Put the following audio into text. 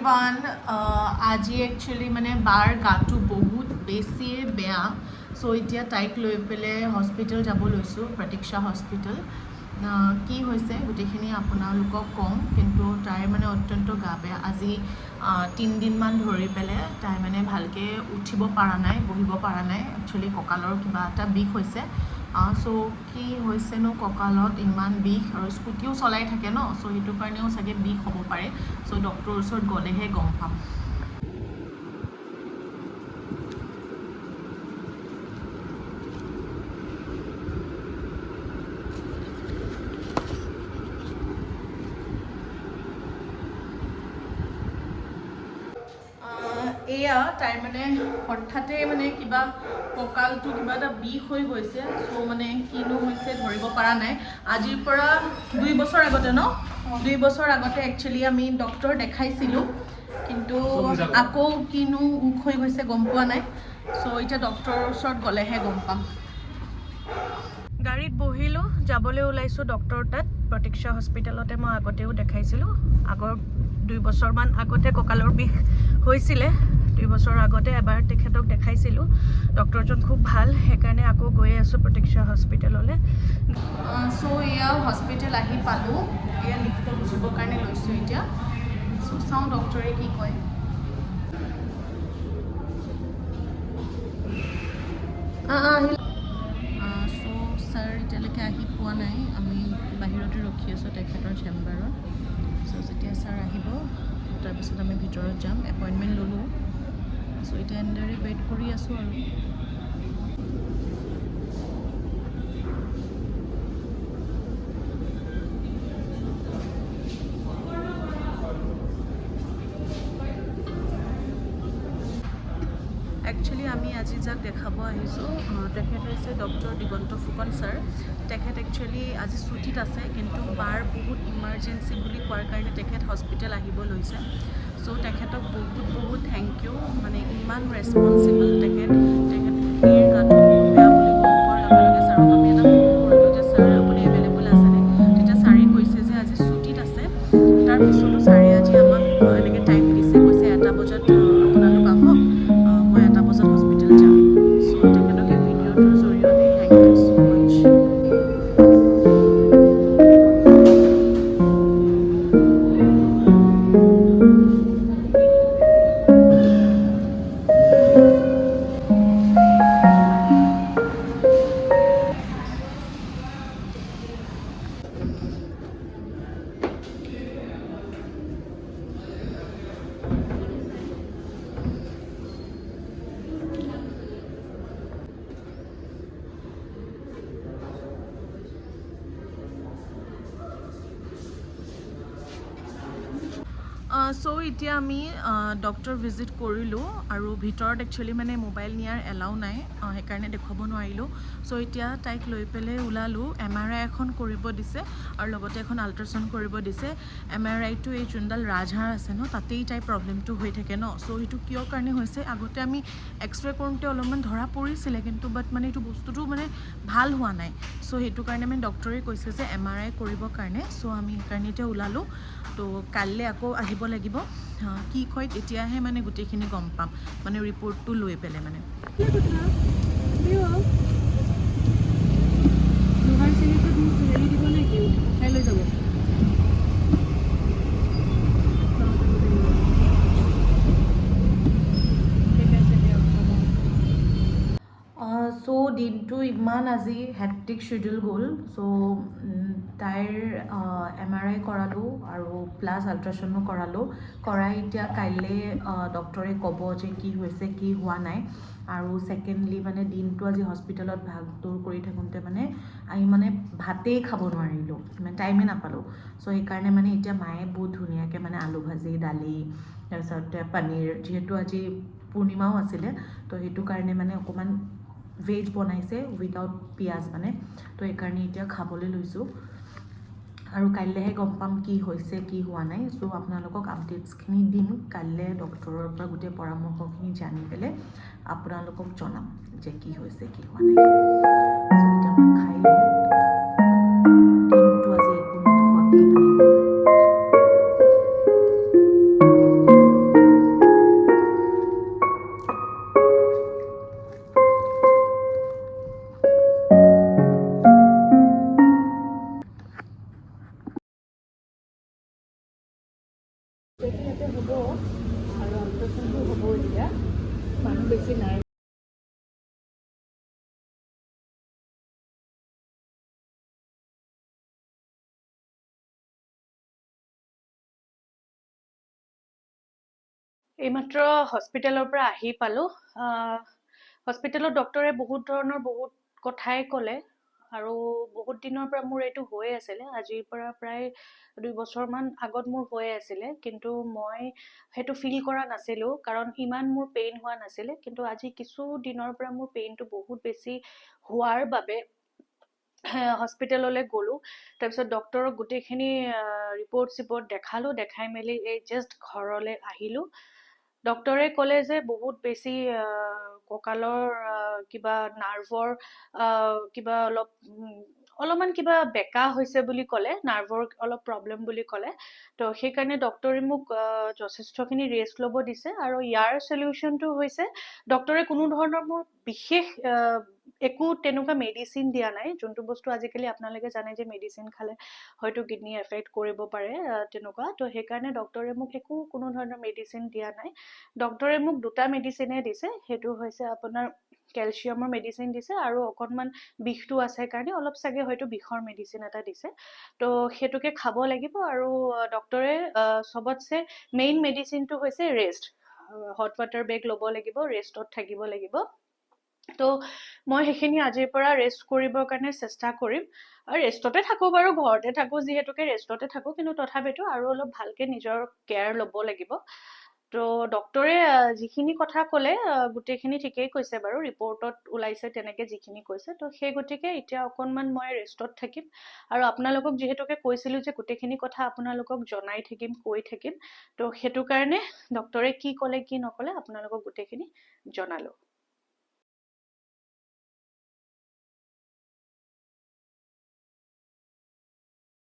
Everyone আজি actually মানে বাৰ গাটো বহুত বেছিয়ে বেয়া চ' এতিয়া তাইক লৈ পেলাই হস্পিটেল যাব লৈছোঁ প্ৰতীক্ষা হস্পিটেল কি হৈছে গোটেইখিনি আপোনালোকক ক'ম কিন্তু তাইৰ মানে অত্যন্ত গা বেয়া আজি 3 দিনমান ধৰি পেলাই তাই মানে ভালকৈ উঠিব পৰা নাই বহিব পৰা নাই একচুৱেলি কঁকালৰ কিবা এটা বিষ হৈছে চ' কি হৈছেনো কঁকালত ইমান বিষ আৰু স্কুটিও চলাই থাকে ন চ' সেইটো কাৰণেও চাগে বিষ হ'ব পাৰে চ' ডক্টৰৰ ওচৰত গ'লেহে গম পাম এয়া তাইৰ মানে হঠাতে মানে কিবা কঁকালটো কিবা এটা বিষ হৈ গৈছে চ' মানে কিনো হৈছে ধৰিব পৰা নাই আজিৰ পৰা 2 বছৰ আগতে ন 2 বছৰ আগতে একচুৱেলি আমি ডক্টৰ দেখাইছিলোঁ কিন্তু আকৌ কিনো উখ হৈ গৈছে গম পোৱা নাই চ' এতিয়া ডক্টৰৰ ওচৰত গ'লেহে গম পাম গাড়ীত বহিলোঁ যাবলৈ ওলাইছোঁ ডক্টৰ তাত প্ৰতীক্ষা হস্পিটেলতে মই আগতেও দেখাইছিলোঁ আগৰ 2 বছৰমান আগতে কঁকালৰ বিষ হৈছিলে 2 বছৰ আগতে এবাৰ তেখেতক দেখাইছিলোঁ ডক্টৰজন খুব ভাল সেইকাৰণে আকৌ গৈ আছোঁ প্ৰতীক্ষা হস্পিটেললৈ চ' এয়া হস্পিটেল আহি পালোঁ এয়া লিফ্টত উঠিবৰ কাৰণে লৈছোঁ এতিয়া চ' চাওঁ ডক্টৰে কি কয় ছাৰ এতিয়ালৈকে আহি পোৱা নাই আমি বাহিৰতে ৰখি আছোঁ তেখেতৰ চেম্বাৰত চ' যেতিয়া ছাৰ আহিব তাৰপিছত আমি ভিতৰত যাম এপইণ্টমেণ্ট ল'লোঁ চ' এতিয়া এনেদৰে ৱেইট কৰি আছোঁ আৰু একচুৱেলি আমি আজি যাক দেখাব আহিছোঁ তেখেত হৈছে ডক্টৰ দিগন্ত ফুকন ছাৰ তেখেত একচুৱেলি আজি ছুটীত আছে কিন্তু বাৰ বহুত ইমাৰ্জেঞ্চি বুলি কোৱাৰ কাৰণে তেখেত হস্পিটেল আহিব লৈছে চ' তেখেতক বহুত বহুত থেংক ইউ মানে ইমান ৰেচপনচিবল তেখেত গাটো বেয়া বুলি গম পোৱাৰ লগে লগে ছাৰক আমি এটা ফোন কৰিলোঁ যে ছাৰ আপুনি এভেইলেবল আছেনে তেতিয়া ছাৰে কৈছে যে আজি ছুটীত আছে তাৰপিছতো ছাৰে আজি আমাক এনেকৈ টাইম দিছে কৈছে 1 বজাত আপোনালোক আহক মই 1 বজাত হস্পিটেল যাম চ' তেখেতকে ভিডিঅ'টোৰ জৰিয়তে থেংক ইউ ছ' মাছ চ' এতিয়া আমি ডক্টৰ ভিজিট কৰিলোঁ আৰু ভিতৰত একচুৱেলি মানে মোবাইল নিয়াৰ এলাউ নাই সেইকাৰণে দেখুৱাব নোৱাৰিলোঁ চ' এতিয়া তাইক লৈ পেলাই ওলালোঁ MRI এখন কৰিব দিছে আৰু লগতে এখন আল্ট্ৰাচাউণ্ড কৰিব দিছে MRIটো এই যোনডাল ৰাজহাড় আছে ন তাতেই তাইৰ প্ৰব্লেমটো হৈ থাকে ন চ' সেইটো কিয় কাৰণে হৈছে আগতে আমি এক্সৰে কৰোঁতে অলপমান ধৰা পৰিছিলে কিন্তু বাট মানে এইটো বস্তুটো মানে ভাল হোৱা নাই চ' সেইটো কাৰণে মানে ডক্টৰে কৈছে যে MRI কৰিবৰ কাৰণে চ' আমি সেইকাৰণে এতিয়া ওলালোঁ তো কাইলৈ আকৌ আহিব লাগিব কি কয় তেতিয়াহে মানে গোটেইখিনি গম পাম মানে ৰিপৰ্টটো লৈ পেলাই মানে চ' দিনটো ইমান আজি হেক্টিক শ্বিডিউল গ'ল চ' তাইৰ MRI কৰালোঁ আৰু প্লাছ আল্ট্ৰাচাউণ্ডো কৰাই এতিয়া কাইলৈ ডক্টৰে ক'ব যে কি হৈছে কি হোৱা নাই আৰু ছেকেণ্ডলি মানে দিনটো আজি হস্পিটেলত ভাগ দৌৰ কৰি থাকোঁতে মানে আমি মানে ভাতেই খাব নোৱাৰিলোঁ মানে টাইমেই নাপালোঁ চ' সেইকাৰণে মানে এতিয়া মায়ে বহুত ধুনীয়াকৈ মানে আলু ভাজি দালি তাৰপিছতে পনীৰ যিহেতু আজি পূৰ্ণিমাও আছিলে তো সেইটো কাৰণে মানে অকণমান ভেজ বনাইছে উইদাউট পিঁয়াজ মানে তো সেইকাৰণে এতিয়া খাবলৈ লৈছোঁ আৰু কাইলৈহে গম পাম কি হৈছে কি হোৱা নাই চ' আপোনালোকক আপডেটছখিনি দিম কাইলৈ ডক্টৰৰ পৰা গোটেই পৰামৰ্শখিনি জানি পেলাই আপোনালোকক জনাম যে কি হৈছে কি হোৱা নাই চ' এতিয়া মই খাই লওঁ দিনটো আজি একো নোখোৱাকেই মানে এইমাত্ৰ হস্পিটেলৰ পৰা আহি পালোঁ। হস্পিটেলত ডক্টৰে বহুত ধৰণৰ বহুত কথাই ক'লে আৰু বহুত দিনৰ পৰা মোৰ এইটো হৈয়ে আছিলে। আজিৰ পৰা প্ৰায় 2 বছৰমান আগত মোৰ হৈয়ে আছিলে, কিন্তু মই সেইটো ফিল কৰা নাছিলোঁ কাৰণ ইমান মোৰ পেইন হোৱা নাছিলে। কিন্তু আজি কিছু দিনৰ পৰা মোৰ পেইনটো বহুত বেছি হোৱাৰ বাবে হস্পিটেললৈ গ'লোঁ। তাৰপিছত ডক্টৰক গোটেইখিনি ৰিপৰ্ট দেখালোঁ, দেখাই মেলি এই জাষ্ট ঘৰলৈ আহিলোঁ। ডক্টৰে ক'লে যে বহুত বেছি কঁকালৰ কিবা নাৰ্ভৰ কিবা অলপমান কিবা বেকা হৈছে বুলি ক'লে, নাৰ্ভৰ অলপ প্ৰব্লেম বুলি ক'লে। তো সেইকাৰণে ডক্টৰে মোক যথেষ্টখিনি ৰেষ্ট ল'ব দিছে আৰু ইয়াৰ চলিউশ্যনটো হৈছে ডক্টৰে কোনো ধৰণৰ মোৰ বিশেষ একো তেনেকুৱা মেডিচিন দিয়া নাই। যোনটো বস্তু আজিকালি আপোনালোকে জানে যে মেডিচিন খালে হয়তো কিডনি এফেক্ট কৰিব পাৰে তেনেকুৱা। তো সেইকাৰণে ডক্টৰে মোক কোনো ধৰণৰ মেডিচিন দিয়া নাই। ডক্টৰে মোক 2টা মেডিচিনে দিছে। সেইটো হৈছে আপোনাৰ কেলচিয়ামৰ মেডিচিন দিছে আৰু অকণমান বিষটো আছে কাৰণে অলপ চাগে হয়তো বিষৰ মেডিচিন এটা দিছে। তো সেইটোকে খাব লাগিব আৰু ডক্টৰে চবতছে মেইন মেডিচিনটো হৈছে ৰেষ্ট। হট ৱাটাৰ বেগ ল'ব লাগিব, ৰেষ্টত থাকিব লাগিব। তো মই সেইখিনি আজিৰ পৰা ৰেষ্ট কৰিবৰ কাৰণে চেষ্টা কৰিম। আৰু ৰেষ্টতে থাকোঁ বাৰু, ঘৰতে থাকোঁ যিহেতুকে ৰেষ্টতে থাকোঁ, কিন্তু তথাপিতো আৰু অলপ ভালকৈ নিজৰ কেয়াৰ ল'ব লাগিব। তো ডক্টৰে যিখিনি কথা ক'লে গোটেইখিনি ঠিকেই কৈছে বাৰু, ৰিপৰ্টত ওলাইছে তেনেকৈ যিখিনি কৈছে। তো সেই গতিকে এতিয়া অকণমান মই ৰেষ্টত থাকিম আৰু আপোনালোকক যিহেতুকে কৈছিলোঁ যে গোটেইখিনি কথা আপোনালোকক জনাই থাকিম, কৈ থাকিম। তো সেইটো কাৰণে ডক্টৰে কি ক'লে কি নক'লে আপোনালোকক গোটেইখিনি জনালোঁ।